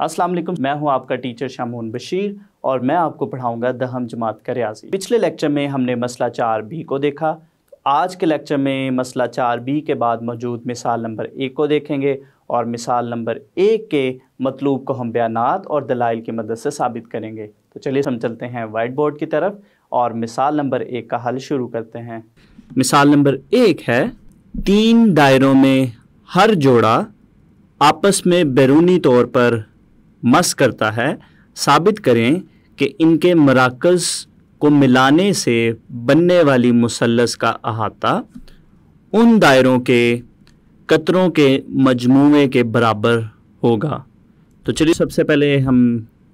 अस्सलाम वालेकुम, मैं हूं आपका टीचर शामून बशीर और मैं आपको पढ़ाऊंगा दहम जमात का रियाजी। पिछले लेक्चर में हमने मसला 4B को देखा। आज के लेक्चर में मसला 4B के बाद मौजूद मिसाल नंबर 1 को देखेंगे और मिसाल नंबर 1 के मतलूब को हम बयानात और दलाइल की मदद से साबित करेंगे। तो चलिए हम चलते हैं वाइट बोर्ड की तरफ और मिसाल नंबर 1 का हल शुरू करते हैं। मिसाल नंबर 1 है, 3 दायरों में हर जोड़ा आपस में बैरूनी तौर पर मस करता है। साबित करें कि इनके मराकज़ को मिलाने से बनने वाली मुसल्लस का अहाता उन दायरों के कतरों के मजमूए के बराबर होगा। तो चलिए सबसे पहले हम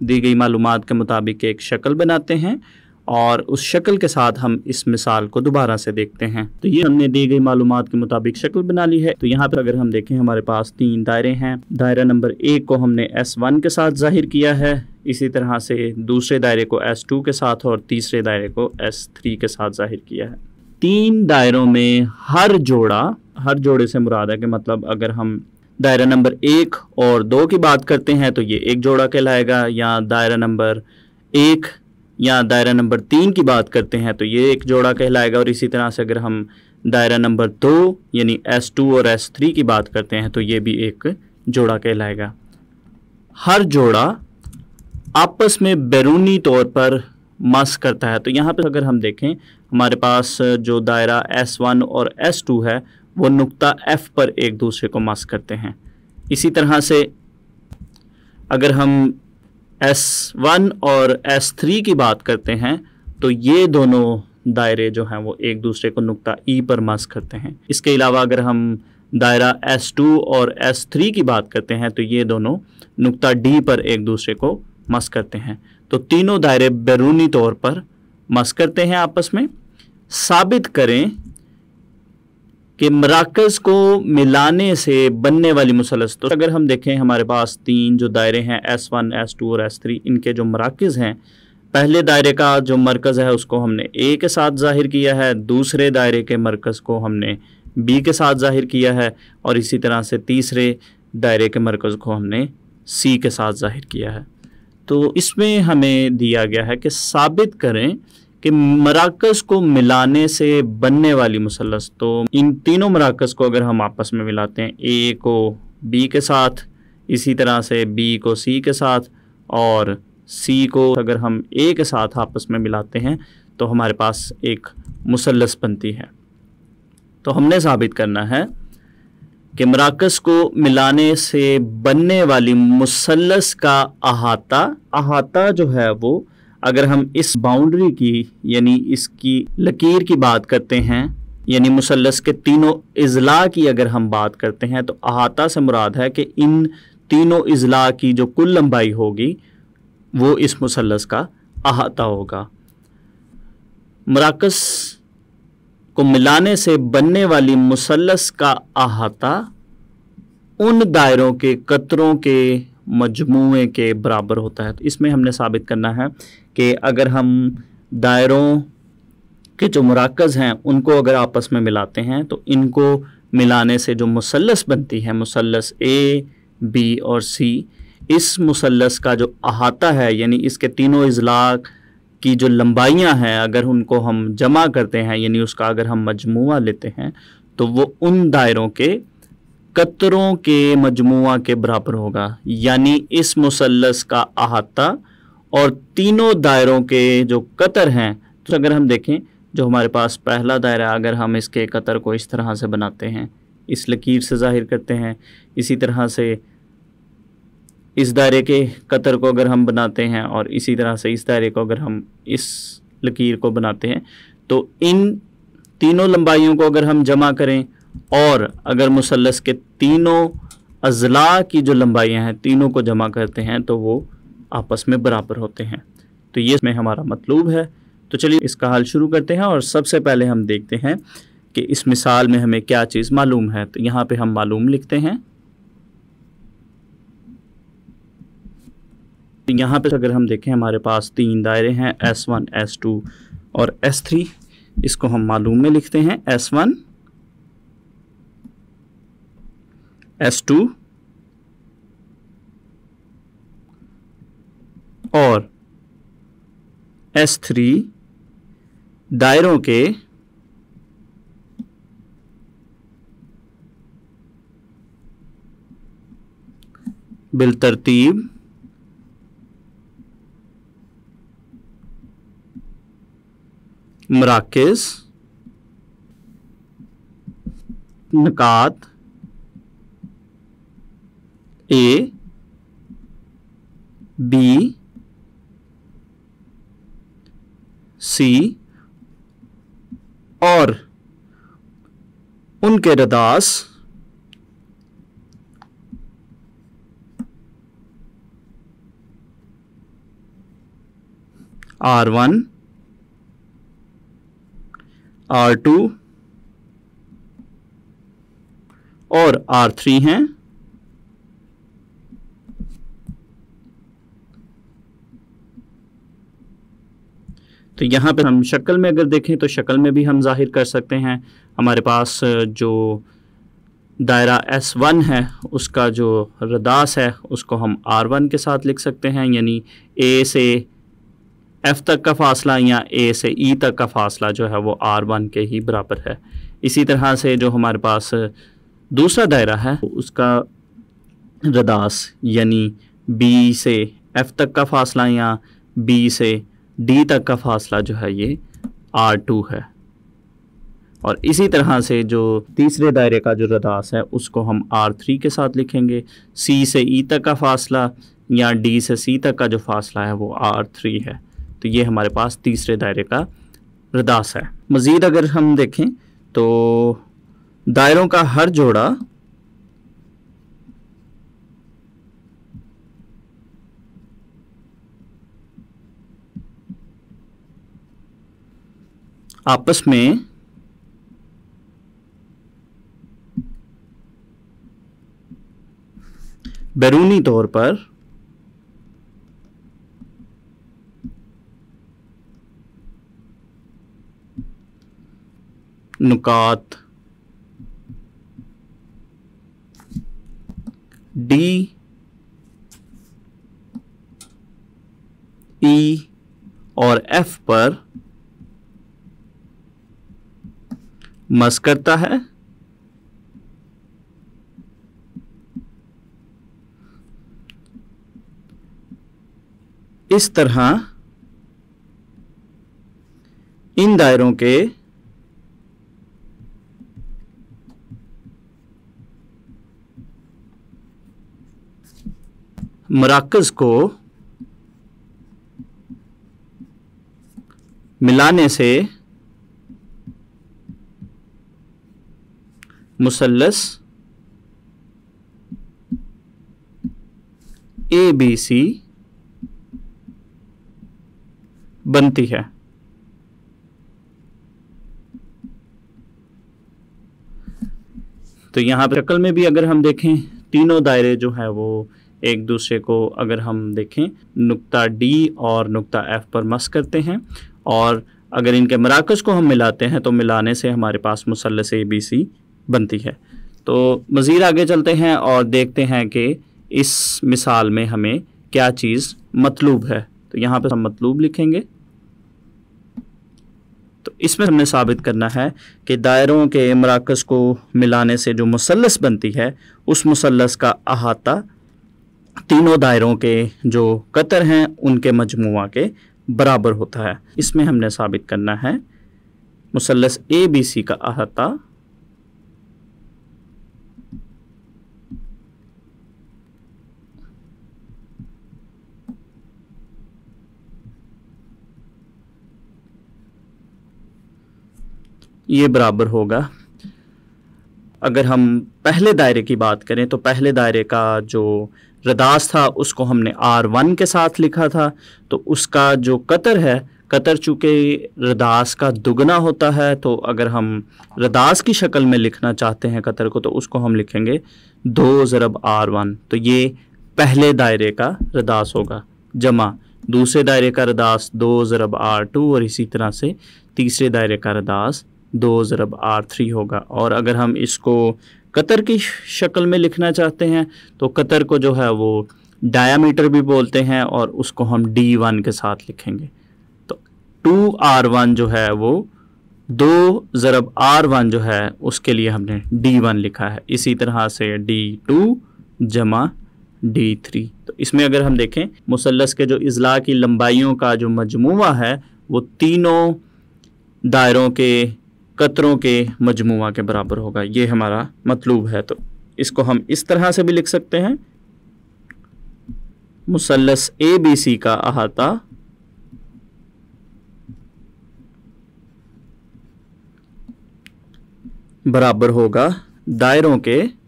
दी गई मालूमात के मुताबिक एक शक्ल बनाते हैं और उस शक्ल के साथ हम इस मिसाल को दोबारा से देखते हैं। तो ये हमने दी गई मालूमात के मुताबिक शक्ल बना ली है। तो यहाँ पर अगर हम देखें हमारे पास 3 दायरे हैं। दायरा नंबर 1 को हमने S1 के साथ जाहिर किया है, इसी तरह से दूसरे दायरे को S2 के साथ और तीसरे दायरे को S3 के साथ जाहिर किया है। 3 दायरों में हर जोड़े से मुराद है कि मतलब अगर हम दायरा नंबर 1 और 2 की बात करते हैं तो ये एक जोड़ा कहलाएगा, या दायरा नंबर 1 या दायरा नंबर 3 की बात करते हैं तो ये एक जोड़ा कहलाएगा। और इसी तरह से अगर हम दायरा नंबर 2 यानी S2 और S3 की बात करते हैं तो ये भी एक जोड़ा कहलाएगा। हर जोड़ा आपस में बैरूनी तौर पर मस करता है। तो यहाँ पर अगर हम देखें हमारे पास जो दायरा S1 और S2 है वो नुक्ता F पर एक दूसरे को मस करते हैं। इसी तरह से अगर हम S1 और S3 की बात करते हैं तो ये दोनों दायरे जो हैं वो एक दूसरे को नुक्ता E पर मस करते हैं। इसके अलावा अगर हम दायरा S2 और S3 की बात करते हैं तो ये दोनों नुक्ता D पर एक दूसरे को मस करते हैं। तो तीनों दायरे बैरूनी तौर पर मस करते हैं आपस में। साबित करें कि मराकज़ को मिलाने से बनने वाली मुसल्लस। तो अगर हम देखें हमारे पास 3 जो दायरे हैं S1, S2 और S3, इनके जो मराकज़ हैं, पहले दायरे का जो मरकज़ है उसको हमने A के साथ ज़ाहिर किया है, दूसरे दायरे के मरकज़ को हमने B के साथ ज़ाहिर किया है और इसी तरह से तीसरे दायरे के मरकज़ को हमने C के साथ ज़ाहिर किया है। तो इसमें हमें दिया गया है कि साबित करें कि मराकज़ को मिलाने से बनने वाली मुसल्लस। तो इन तीनों मराकज़ को अगर हम आपस में मिलाते हैं, A को B के साथ, इसी तरह से B को C के साथ और C को अगर हम A के साथ आपस में मिलाते हैं तो हमारे पास एक मुसल्लस बनती है। तो हमने साबित करना है कि मराकज़ को मिलाने से बनने वाली मुसल्लस का अहाता जो है वो, अगर हम इस बाउंड्री की यानी इसकी लकीर की बात करते हैं, यानी मुसल्लस के तीनों इज़ला की अगर हम बात करते हैं तो अहाता से मुराद है कि इन तीनों इज़ला की जो कुल लंबाई होगी वो इस मुसल्लस का अहाता होगा। मराकज़ को मिलाने से बनने वाली मुसल्लस का अहाता उन दायरों के कतरों के मजमूए के बराबर होता है। तो इसमें हमने साबित करना है कि अगर हम दायरों के जो मराकज़ हैं उनको अगर आपस में मिलाते हैं तो इनको मिलाने से जो मुसल्लस बनती है, मुसल्लस A, B और C, इस मुसल्लस का जो अहाता है यानी इसके तीनों इज़ला की जो लंबाइयां हैं अगर उनको हम जमा करते हैं यानी उसका अगर हम मजमुआ लेते हैं तो वो उन दायरों के कतरों के मजमुआ के बराबर होगा। यानी इस मुसल्लस का अहाता और तीनों दायरों के जो कतर हैं, तो अगर हम देखें जो हमारे पास पहला दायरा, अगर हम इसके कतर को इस तरह से बनाते हैं, इस लकीर से ज़ाहिर करते हैं, इसी तरह से इस दायरे के कतर को अगर हम बनाते हैं और इसी तरह से इस दायरे को अगर हम इस लकीर को बनाते हैं, तो इन तीनों लंबाइयों को अगर हम जमा करें और अगर मुसल्लस के तीनों अज़ला की जो लंबाइयां हैं तीनों को जमा करते हैं तो वो आपस में बराबर होते हैं। तो ये इसमें हमारा मतलूब है। तो चलिए इसका हल शुरू करते हैं और सबसे पहले हम देखते हैं कि इस मिसाल में हमें क्या चीज़ मालूम है। तो यहाँ पे हम मालूम लिखते हैं। यहाँ पे अगर हम देखें हमारे पास 3 दायरे हैं S1, S2 और S3। इसको हम मालूम में लिखते हैं S1, S2 और S3 दायरों के बिलतरतीब मराकिज़ निकात A, B, C और उनके रदास R1, R2 और R3 हैं। तो यहाँ पे हम शक्ल में अगर देखें तो शक्ल में भी हम जाहिर कर सकते हैं। हमारे पास जो दायरा S1 है उसका जो रदास है उसको हम R1 के साथ लिख सकते हैं, यानी A से F तक का फासला या A से E तक का फासला जो है वो R1 के ही बराबर है। इसी तरह से जो हमारे पास दूसरा दायरा है उसका रदास यानी B से F तक का फासला या B से D तक का फासला जो है ये R2 है। और इसी तरह से जो तीसरे दायरे का जो रदास है उसको हम R3 के साथ लिखेंगे। C से E तक का फासला या D से C तक का जो फासला है वो R3 है। तो ये हमारे पास तीसरे दायरे का रदास है। मज़ीद अगर हम देखें तो दायरों का हर जोड़ा आपस में बैरूनी तौर पर नुकात D, E और F पर मस करता है। इस तरह इन दायरों के मराकज़ को मिलाने से मुसल्लस ABC बनती है। तो यहाँ पर शक्ल में भी अगर हम देखें तीनों दायरे जो है वो एक दूसरे को अगर हम देखें नुक्ता D और नुक्ता F पर मस करते हैं और अगर इनके मराकज़ को हम मिलाते हैं तो मिलाने से हमारे पास मुसल्लस ABC बनती है। तो मज़ीद आगे चलते हैं और देखते हैं कि इस मिसाल में हमें क्या चीज़ मतलूब है। तो यहाँ पर हम मतलूब लिखेंगे। तो इसमें हमने साबित करना है कि दायरों के मराकज़ को मिलाने से जो मुसल्लस बनती है उस मुसल्लस का अहाता तीनों दायरों के जो कतर हैं उनके मजमुआ के बराबर होता है। इसमें हमने साबित करना है मुसल्लस ABC का अहाता ये बराबर होगा। अगर हम पहले दायरे की बात करें तो पहले दायरे का जो रदास था उसको हमने R1 के साथ लिखा था, तो उसका जो कतर है, कतर चूँकि रदास का दुगना होता है, तो अगर हम रदास की शक्ल में लिखना चाहते हैं कतर को तो उसको हम लिखेंगे 2 ज़रब R1। तो ये पहले दायरे का रदास होगा, जमा दूसरे दायरे का रदास 2 ज़रब R2 और इसी तरह से तीसरे दायरे का रदास 2 ज़रब R3 होगा। और अगर हम इसको कतर की शक्ल में लिखना चाहते हैं तो कतर को जो है वो डायामीटर भी बोलते हैं, और उसको हम D1 के साथ लिखेंगे। तो 2R1 जो है वो 2 ज़रब R1 जो है उसके लिए हमने D1 लिखा है। इसी तरह से D2 जमा D3। तो इसमें अगर हम देखें मुसल्लस के जो इज़ला की लंबाइयों का जो मजमुआ है वो तीनों दायरों के कतरों के मजमुआ के बराबर होगा। ये हमारा मतलूब है। तो इसको हम इस तरह से भी लिख सकते हैं, मुसल्लस ABC का अहाता बराबर होगा दायरों के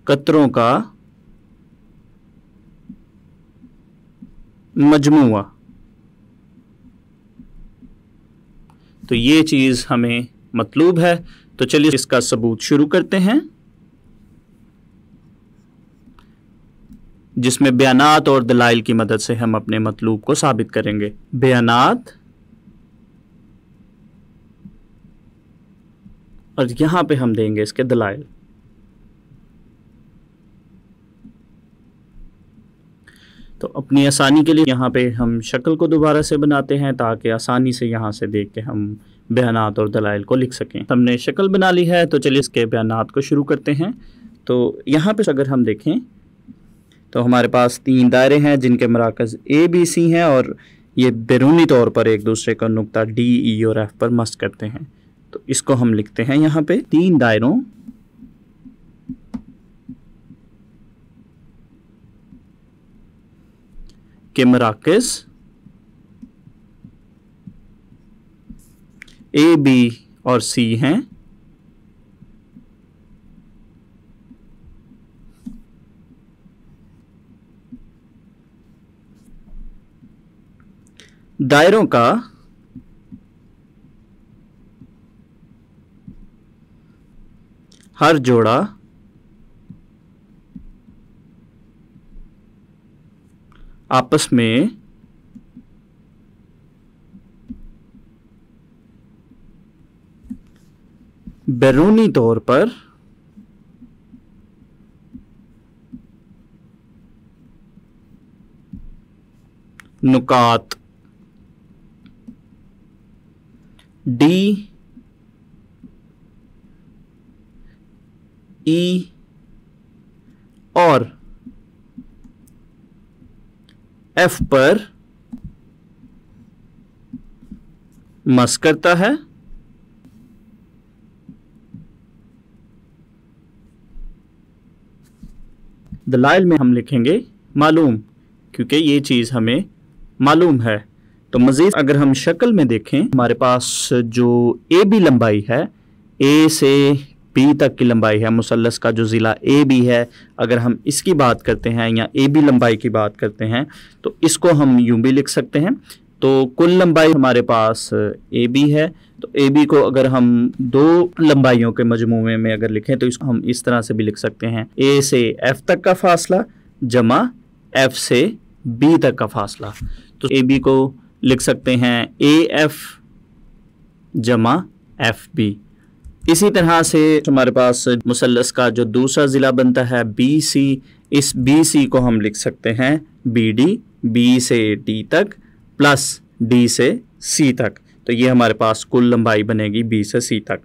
कतरों का मजमुआ। तो ये चीज़ हमें मतलूब है। तो चलिए इसका सबूत शुरू करते हैं, जिसमें बयानात और दलाइल की मदद से हम अपने मतलूब को साबित करेंगे। बयानात और यहां पे हम देंगे इसके दलाइल। तो अपनी आसानी के लिए यहाँ पे हम शक्ल को दोबारा से बनाते हैं ताकि आसानी से यहाँ से देख के हम बयानात और दलाइल को लिख सकें। हमने शक्ल बना ली है, तो चलिए इसके बयानात को शुरू करते हैं। तो यहाँ पे अगर हम देखें तो हमारे पास 3 दायरे हैं जिनके मराकज़ ABC हैं, और ये बैरूनी तौर पर एक दूसरे का नुक्ता D, E और F पर मस करते हैं। तो इसको हम लिखते हैं यहाँ पे 3 दायरों के मराकज़ A, B और C हैं। दायरों का हर जोड़ा आपस में बैरूनी तौर पर नुकात D, E और F पर मस करता है। दलाइल में हम लिखेंगे मालूम, क्योंकि ये चीज़ हमें मालूम है। तो मज़ीद अगर हम शक्ल में देखें, हमारे पास जो AB लंबाई है, A से B तक की लंबाई है मुसल्लस का जो ज़िला AB है, अगर हम इसकी बात करते हैं या AB लंबाई की बात करते हैं तो इसको हम यूं भी लिख सकते हैं। तो कुल लंबाई हमारे पास AB है, तो AB को अगर हम 2 लंबाइयों के मजमूए में अगर लिखें तो इसको हम इस तरह से भी लिख सकते हैं, A से F तक का फासला जमा F से B तक का फासला। तो AB को लिख सकते हैं AF जमा FB। इसी तरह से हमारे पास मुसल्लस का जो दूसरा ज़िला बनता है BC, इस BC को हम लिख सकते हैं BD, B से D तक प्लस D से C तक। तो ये हमारे पास कुल लंबाई बनेगी B से C तक।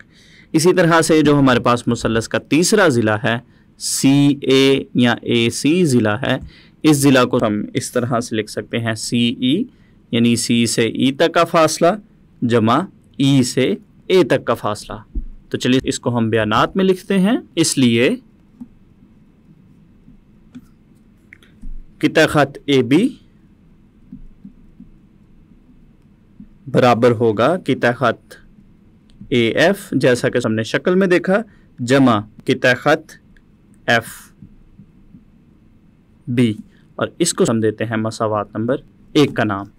इसी तरह से जो हमारे पास मुसल्लस का तीसरा ज़िला है CA या AC ज़िला है, इस ज़िला को हम इस तरह से लिख सकते हैं CE, यानी C से E तक का फासला जमा E से A तक का फासला। तो चलिए इसको हम बयानात में लिखते हैं। इसलिए किता खत AB बराबर होगा किता खत AF, जैसा कि हमने शक्ल में देखा, जमा किता खत FB, और इसको हम देते हैं मसावात नंबर 1 का नाम।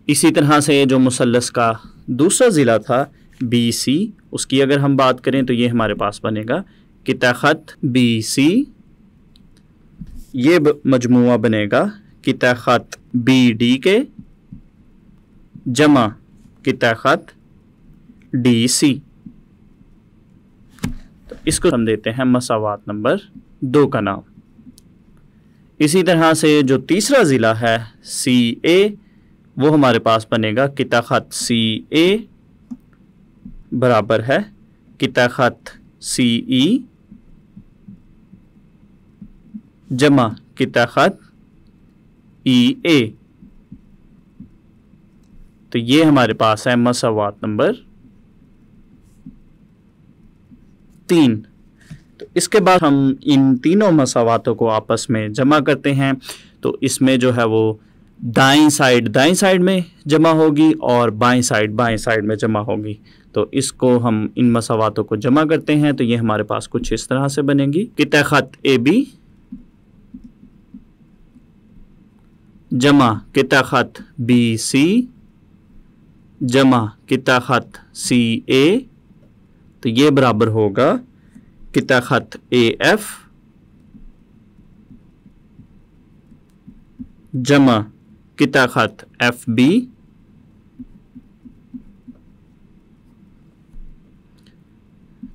इसी तरह से जो मुसल्लस का दूसरा ज़िला था BC, उसकी अगर हम बात करें तो ये हमारे पास बनेगा किता खत BC, ये मजमुआ बनेगा किता खत BD के जमा किता खत DC। इसको हम देते हैं मसावात नंबर 2 का नाम। इसी तरह से जो तीसरा ज़िला है CA, वो हमारे पास बनेगा किता ख़त CA बराबर है किता ख़त CE जमा किता ख़त EA। तो ये हमारे पास है मसावात नंबर 3। तो इसके बाद हम इन तीनों मसावातों को आपस में जमा करते हैं। तो इसमें जो है वो दाईं साइड में जमा होगी और बाईं साइड में जमा होगी। तो इसको हम इन मसावातों को जमा करते हैं तो ये हमारे पास कुछ इस तरह से बनेगी। किता ख़त AB जमा किता ख़त BC जमा किता ख़त CA। तो ये बराबर होगा किता ख़त AF जमा किता ख़त FB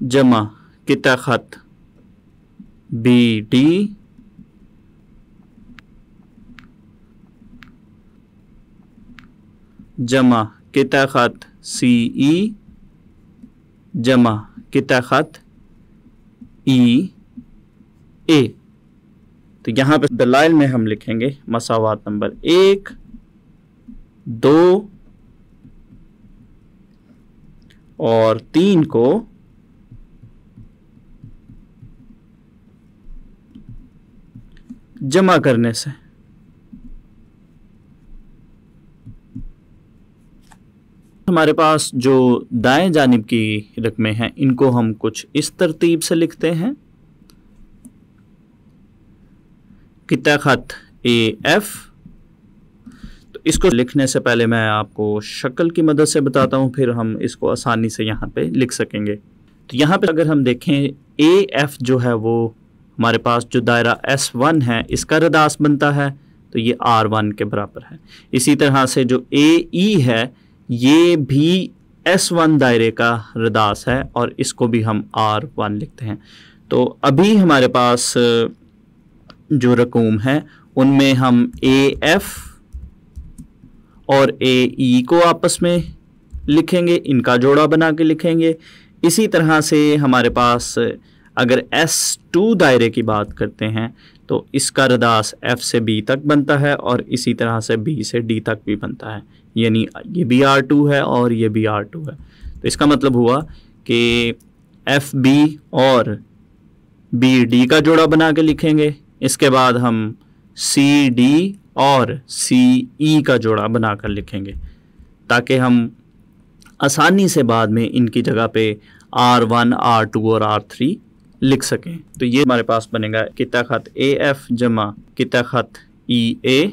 जमा किता ख़त BD जमा किता ख़त CE जमा किता ख़त EA। तो यहाँ पे दलाइल में हम लिखेंगे मसावात नंबर 1, 2 और 3 को जमा करने से हमारे पास जो दाएं जानिब की रकमें हैं इनको हम कुछ इस तरतीब से लिखते हैं। किता ख़त AF। तो इसको लिखने से पहले मैं आपको शक्ल की मदद से बताता हूँ, फिर हम इसको आसानी से यहाँ पे लिख सकेंगे। तो यहाँ पे अगर हम देखें AF जो है वो हमारे पास जो दायरा S1 है इसका रदास बनता है, तो ये R1 के बराबर है। इसी तरह से जो AE है ये भी S1 दायरे का रदास है और इसको भी हम R1 लिखते हैं। तो अभी हमारे पास जो रकूम है उनमें हम AF और AE को आपस में लिखेंगे, इनका जोड़ा बना के लिखेंगे। इसी तरह से हमारे पास अगर S2 दायरे की बात करते हैं तो इसका रदास F से B तक बनता है और इसी तरह से B से D तक भी बनता है, यानी ये भी R2 है और ये भी R2 है। तो इसका मतलब हुआ कि FB और BD का जोड़ा बना के लिखेंगे। इसके बाद हम CD और CE का जोड़ा बनाकर लिखेंगे ताकि हम आसानी से बाद में इनकी जगह पे R1, R2 और R3 लिख सकें। तो ये हमारे पास बनेगा किता ख़त AF जमा किता ख़त EA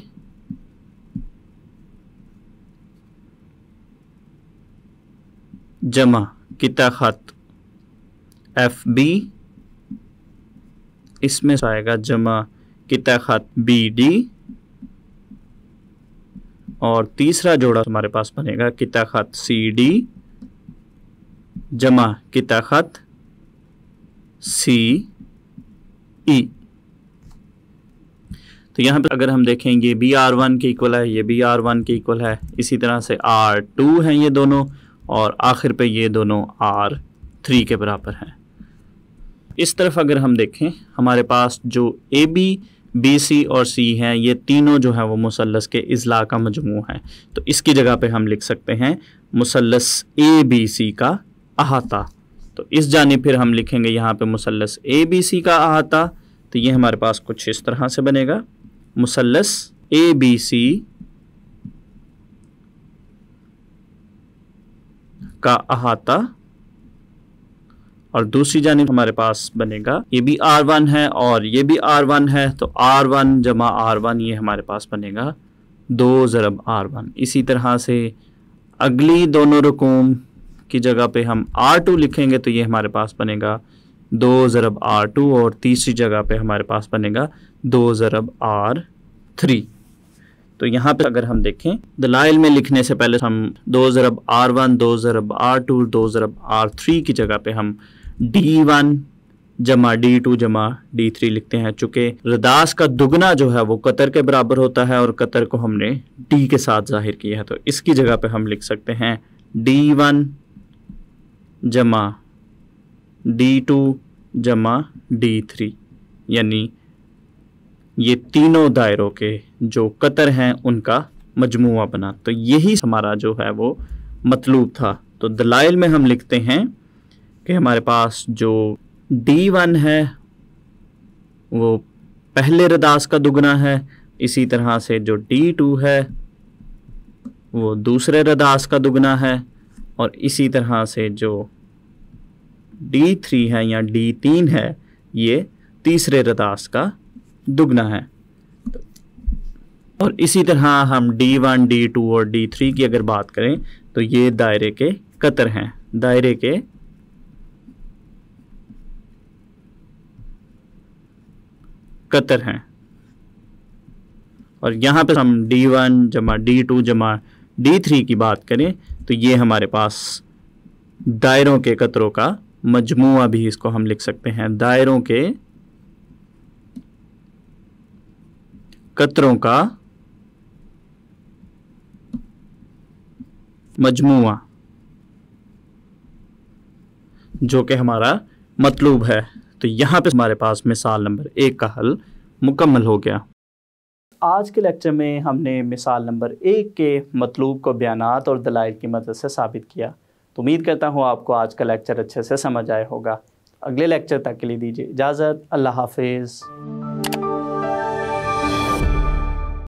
जमा किता ख़त FB, इसमें आएगा जमा किता ख़त BD और तीसरा जोड़ा हमारे पास बनेगा किता ख़त CD जमा किता ख़त CE। तो यहाँ पे अगर हम देखें ये भी R1 के इक्वल है, ये भी R1 के इक्वल है, इसी तरह से R2 हैं ये दोनों और आखिर पे ये दोनों R3 के बराबर हैं। इस तरफ अगर हम देखें हमारे पास जो AB, BC और C हैं ये तीनों जो है वो मुसल्लस के इज़ला का मजमू है। तो इसकी जगह पे हम लिख सकते हैं मुसल्लस ABC का अहाता। तो इस जानिब फिर हम लिखेंगे यहाँ पे मुसल्लस ABC का अहाता। तो ये हमारे पास कुछ इस तरह से बनेगा मुसल्लस ABC का अहाता और दूसरी जानिब हमारे पास बनेगा ये भी R1 है और ये भी R1 है, तो R1 जमा R1 ये हमारे पास बनेगा 2 ज़रब R1। इसी तरह से अगली दोनों रकूम की जगह पे हम R2 लिखेंगे तो ये हमारे पास बनेगा 2 ज़रब R2 और तीसरी जगह पे हमारे पास बनेगा 2 ज़रब R3। तो यहाँ पे अगर हम देखें दलाइल में लिखने से पहले हम 2 ज़रब R1, 2 ज़रब R2, 2 ज़रब R3 की जगह पे हम D1, जमा D2 जमा D3 लिखते हैं। चूँकि रदास का दुगना जो है वो कतर के बराबर होता है और कतर को हमने D के साथ जाहिर किया है, तो इसकी जगह पे हम लिख सकते हैं D1 जमा D2 जमा D3, यानी ये तीनों दायरों के जो कतर हैं उनका मजमुआ बना। तो यही हमारा जो है वो मतलूब था। तो दलाइल में हम लिखते हैं कि हमारे पास जो D1 है वो पहले रदास का दुगना है, इसी तरह से जो D2 है वो दूसरे रदास का दुगना है, और इसी तरह से जो D3 है या D3 है ये तीसरे रदास का दुगना है। और इसी तरह हम D1, D2 और D3 की अगर बात करें तो ये दायरे के कतर हैं, दायरे के कतर हैं। और यहाँ पे हम D1 जमा D2 जमा D3 की बात करें तो ये हमारे पास दायरों के कतरों का मजमुआ भी इसको हम लिख सकते हैं, दायरों के कतरों का मजमुआ, जो कि हमारा मतलूब है। तो यहाँ पे हमारे पास मिसाल नंबर 1 का हल मुकम्मल हो गया। आज के लेक्चर में हमने मिसाल नंबर 1 के मतलूब को बयानात और दलाइल की मदद से साबित किया। तो उम्मीद करता हूँ आपको आज का लेक्चर अच्छे से समझ आया होगा। अगले लेक्चर तक के लिए दीजिए इजाज़त। अल्लाह हाफिज़।